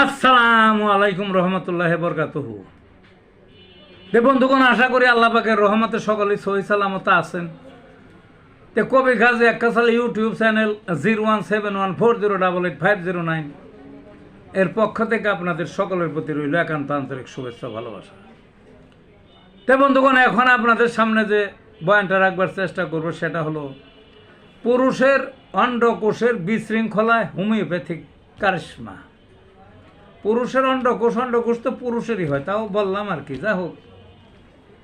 আসসালামু আলাইকুম রহমতুল্লাহি বরকাতুহু। বন্ধুগণ, আশা করি আল্লাহ পাকের রহমতে সকলেই সহি সালামত আছেন। কবি গাজী আক্কাসাল ইউটিউব চ্যানেল 017140885009 এর পক্ষ থেকে আপনাদের সকলের প্রতি রইল একান্ত আন্তরিক শুভেচ্ছা ভালোবাসা। বন্ধুগণ, এখন আপনাদের সামনে যে বয়ানটা রাখবার চেষ্টা করব সেটা হলো পুরুষের অন্ডকোষের বিশৃঙ্খলায় হোমিওপ্যাথিক কারিশমা। পুরুষের অন্ডকোষ তো পুরুষেরই হয়, তাও বললাম আর কি। যা হোক,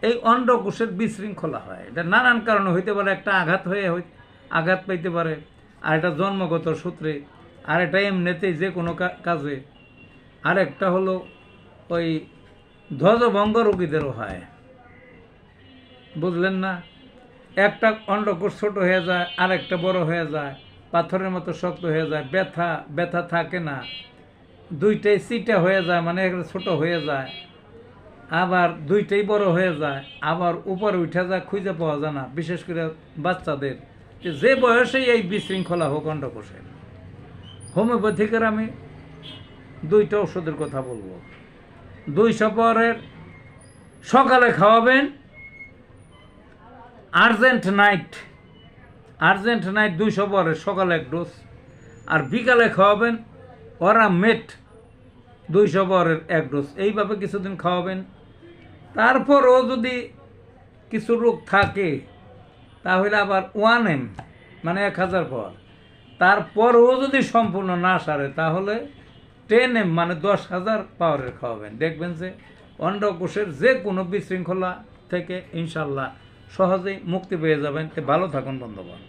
এই অন্ডকোষের বিশৃঙ্খলা হয়, এটা নানান কারণে হইতে পারে। একটা আঘাত পাইতে পারে, আর এটা জন্মগত সূত্রে, আর এটা এমনিতেই যে কোনো কাজে, আর একটা হলো ওই ধ্বজভঙ্গ রোগীদেরও হয়, বুঝলেন না? একটা অন্ডকোষ ছোট হয়ে যায়, আর একটা বড় হয়ে যায়, পাথরের মতো শক্ত হয়ে যায়, ব্যথা থাকে না, দুইটাই চিটা হয়ে যায়, মানে ছোট হয়ে যায়, আবার দুইটাই বড় হয়ে যায়, আবার উপরে উঠে যায়, খুঁজে পাওয়া যায় না। বিশেষ করে বাচ্চাদের যে বয়সেই এই বিশৃঙ্খলা হোক অন্ডকোষের, হোমিওপ্যাথিকের আমি দুইটা ওষুধের কথা বলবো। 200 পরের সকালে খাওয়াবেন আর্জেন্ট নাইট 200 পরের সকালে 1 ডোজ, আর বিকালে খাওয়াবেন ওরামেট 200 পরের 1 ডোজ। এইভাবে কিছুদিন খাওয়াবেন। তারপরও যদি কিছু রোগ থাকে তাহলে আবার 1M মানে 1000 পর। তারপরও যদি সম্পূর্ণ না সারে তাহলে 10M মানে 10,000 পাওয়ারের খাওয়াবেন। দেখবেন যে অন্ডকোষের যে কোনো বিশৃঙ্খলা থেকে ইনশাল্লাহ সহজেই মুক্তি পেয়ে যাবেন। ভালো থাকুন বন্ধুগণ।